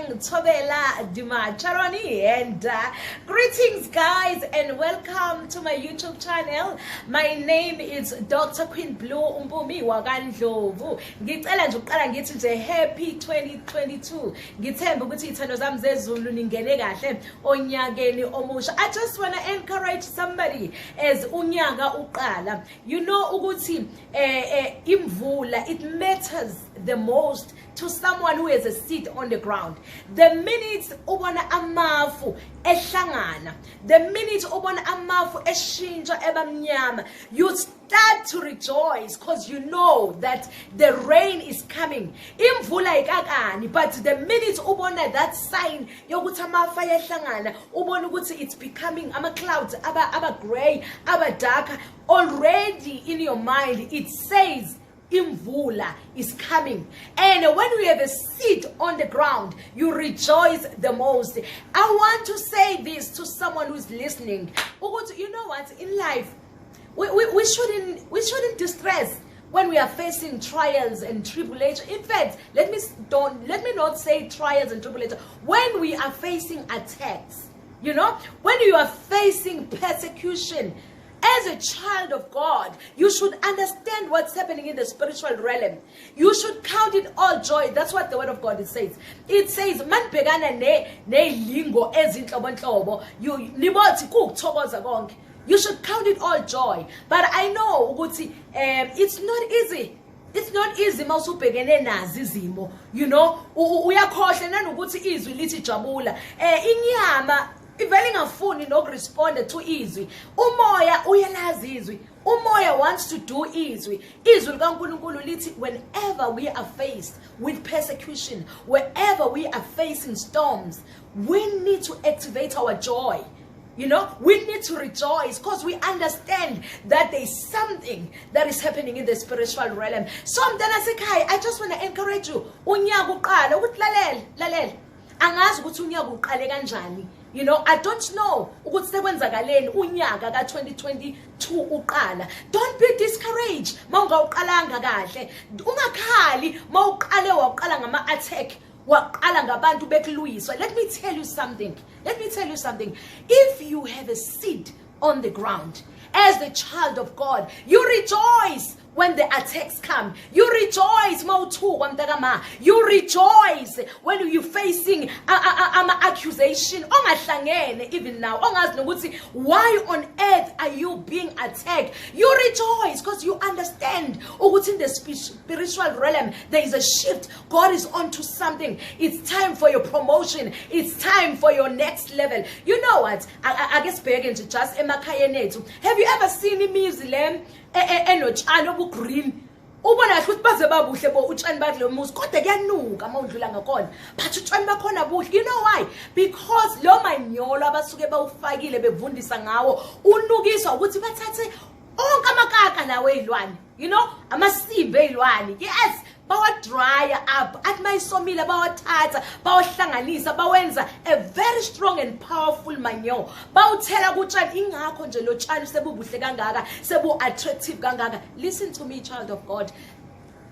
Tobela Dima Charoni, and greetings guys and welcome to my YouTube channel. My name is Dr. Queenblue Umpumi Wagandlovu. Ngicela nje uqala ngithi nje happy 2022. Ngithemba ukuthi ithando zami zezulu ningene kahle onyakeni omusha. I just want to encourage somebody as unyaka uqala. You know ukuthi imvula, it matters the most to someone who has a seed on the ground. The minute ubona amafu ehlangana, the minute ubona amafu eshintsha ebamnyama, you start to rejoice because you know that the rain is coming. Imvula ikakani, but the minute ubona that sign yokuthi amafu ehlangana, ubona ukuthi it's becoming clouds aba gray, aba dark, already in your mind it says imvula is coming. And when we have a seed on the ground, you rejoice the most. I want to say this to someone who's listening. You know what? In life, we shouldn't distress when we are facing trials and tribulation. In fact, let me not say trials and tribulation. When we are facing attacks, when you are facing persecution, as a child of God, you should understand what's happening in the spiritual realm. You should count it all joy. That's what the word of God says. It says, "Man begana ne lingo ezinhlobonhlobo, you should count it all joy." But I know ukuthi it's not easy. It's not easy mawusubhekene nazi izimo. Uyakhohle nanokuthi izwi lithi jabula. Inyama ivele ingafuni nokuresponde to izwi. Umoya uyalazi izwi. Umoya wants to do izwi. Izwi likaNkulunkulu lithi whenever we are faced with persecution, wherever we are facing storms, we need to activate our joy. We need to rejoice because we understand that there is something that is happening in the spiritual realm. So I just want to encourage you. Unyaka uqala ukuthi lalela. Angazi ukuthi unyaka uqale kanjani. I don't know ukuthi sekwenzakaleni unyaka ka2022 uqala. Don't be discouraged mawungawuqalanga kahle. Ungakhali mawuqale waqala ngama attack. Waqala ngabantu bekuluyiswa. Let me tell you something. If you have a seed on the ground as the child of God, you rejoice when the attacks come. You rejoice you rejoice when you're facing accusation. Even now, why on earth are you being attacked? You rejoice because you understand in the spiritual realm there is a shift. God is onto something. It's time for your promotion. It's time for your next level. You know what? I guess begging to just have you ever seen me enotshani obugreen ubona ukuthi baze babuhle bo utshani bakule muzi kodwa kuyanuka mawudlula ngakhona but utshani bakhona buhle. You know why? Because lo manyolo abasuke bawufakile bevundisa ngawo unukiswa ukuthi bathathe onke amakaka lawo ezilwane, amasimbe ezilwane. Yes, bawa dryer up at my somila bawathatha bawahlanganisa bawenza a very strong and powerful manure. Bawuthela kutshani ingakho nje lo tshani sebubuhle kangaka, sebu attractive kangaka. Listen to me, child of God.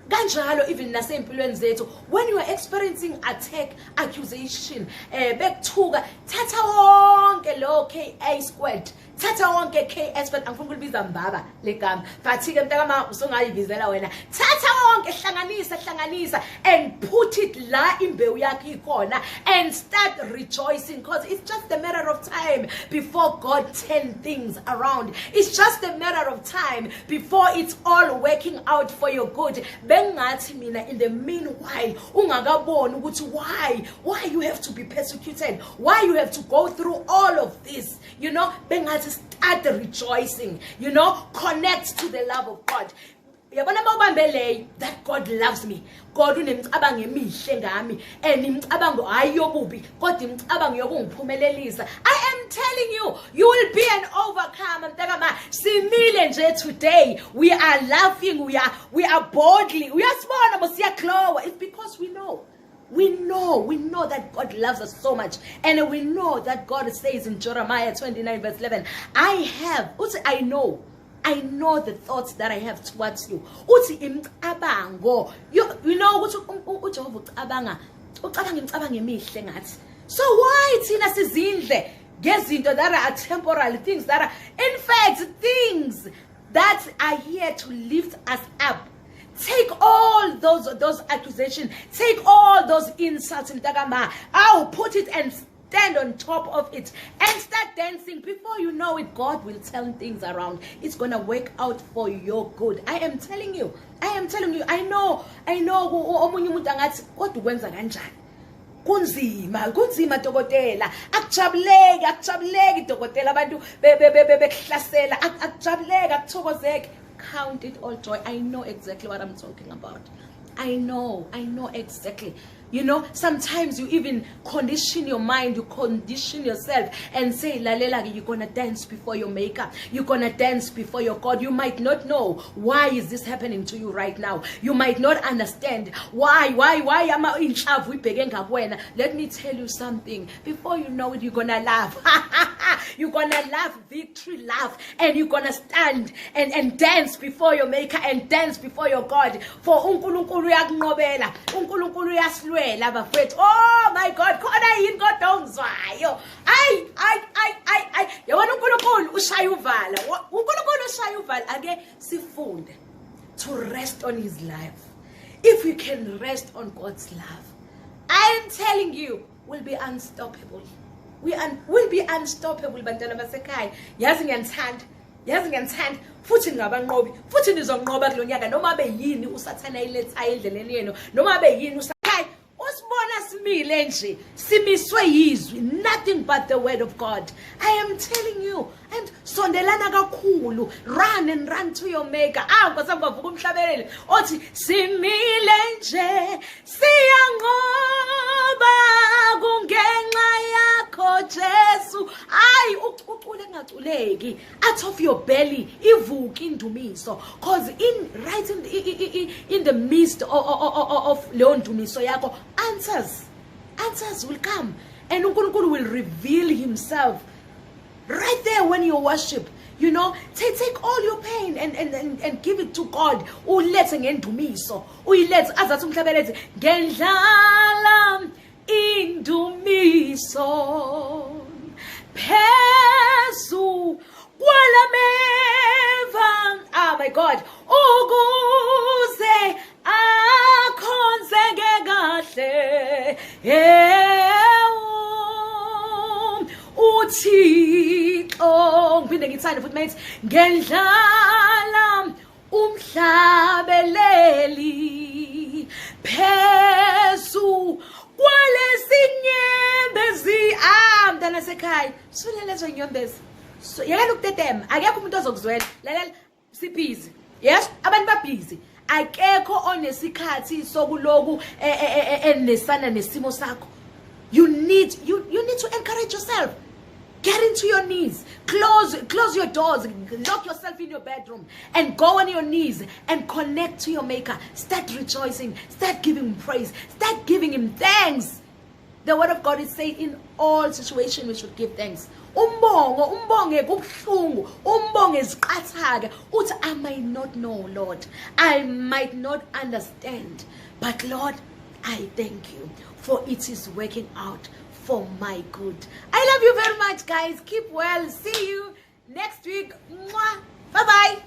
Kanjalo even nasempilweni zethu, when you are experiencing attack, accusation, bekuthuka, thatha wonke lo KA squared, thatha wonke KS, but angifuni ukulibiza mbaba legama, but ke mntakama usongayibizela wena. Thatha wonke hlanganisa and put it la imbewu yakho ikhona and start rejoicing, because it's just a matter of time before God turn things around. It's just a matter of time before it's all working out for your good. Bengathi mina in the meanwhile ungakaboni ukuthi why you have to be persecuted, why you have to go through all of this. Bengathi start rejoicing. Connect to the love of God. That God loves me. God unemicabango emihle ngami and imicabango ayobubi kodwa imicabango yokungiphumelelisa. I am telling you, you will be an overcomer. Simile nje today. We are laughing, we are boldly, we are small, it's because we know that God loves us so much. And we know that God says in Jeremiah 29 verse 11, I know the thoughts that I have towards you. Uthi imicabango. You know ukuthi uJehova ucabanga ucabanga imicabango emihle ngathi. So why thina sizindle ngezinto that are temporal, things that are in fact things that are here to lift us up? Take all those accusations, take all those insults in Tagama. I'll put it and stand on top of it and start dancing. Before you know it, God will turn things around. It's gonna work out for your good. I am telling you. I know omunye umuntu angathi kodwa ukwenza kanjani? Kunzima dokotela. Akujabuleki dokotela abantu bekuhlasela. Akujabuleki, akuthokozeki. Count it all joy. I know exactly what I'm talking about. I know exactly. You know, sometimes you even condition your mind, you condition yourself and say, Lalela, you're gonna dance before your maker. You're gonna dance before your God. You might not know why is this happening to you right now. You might not understand why am I in love with Begengabwena. Let me tell you something. Before you know it, you're gonna laugh. You're gonna laugh, victory laugh, and you're gonna stand and dance before your maker and dance before your God. For unkulunkulu yakunqobela, unkulunkulu yasilwela bafethu. Oh my God, khona yini kodwa ongizwayo. Ay yabona unkulunkulu ushaya uvala. Unkulunkulu ushaya uvala. Ake sifunde to rest on his love. If we can rest on God's love, I am telling you, we'll be unstoppable. We'll be unstoppable bantwana basekhaya. Yazi ngiyanthanda futhi ngabanqobi futhi nizonqoba kulonyaka noma beyini usathana iletha endleleni yenu noma beyini usakhaya usibona simile nje simiswe yizwi, nothing but the word of God. I am telling you, and sondelana kakhulu, run and run to your maker. Nkosi ngavuka umhlabeleli othi simile nje siyanqoba kungenxa yakho Jesu. Ucule ngaculeki, out of your belly ivuka indumiso, cause right in the midst of leyo ndumiso yakho answers will come, and uNkulunkulu will reveal himself right there when you worship. You know, take all your pain and give it to God. Ulethe ngendumiso, uyilethe azathi umhlabelezi ngendlala indumiso phezu kwalameva. Oh my God, ukuze akhonzeke kahle uThixo. Ngiphinde ngithande futhi mates, ngendlala umhlabeleli phezu kwalesinyembezi. Mntana sekhaya, sule lezo nyembezi. So yekela ukutetema, akekho umuntu ozokuzwela. Lalela sibhizi. Yes, abantu babhizi. Akekho onesikhathi sokuloku enesana nesimo sakho. You need to encourage yourself. Get into your knees. Close your doors. Lock yourself in your bedroom and go on your knees and connect to your maker. Start rejoicing. Start giving him praise. Start giving him thanks. The word of God is saying in all situations we should give thanks. Umbonge kubuhlungu, umbonge ziqathake. Uthi I might not know, Lord. I might not understand. But Lord, I thank you for it is working out for my good. I love you very much, guys. Keep well. See you next week. Bye-bye.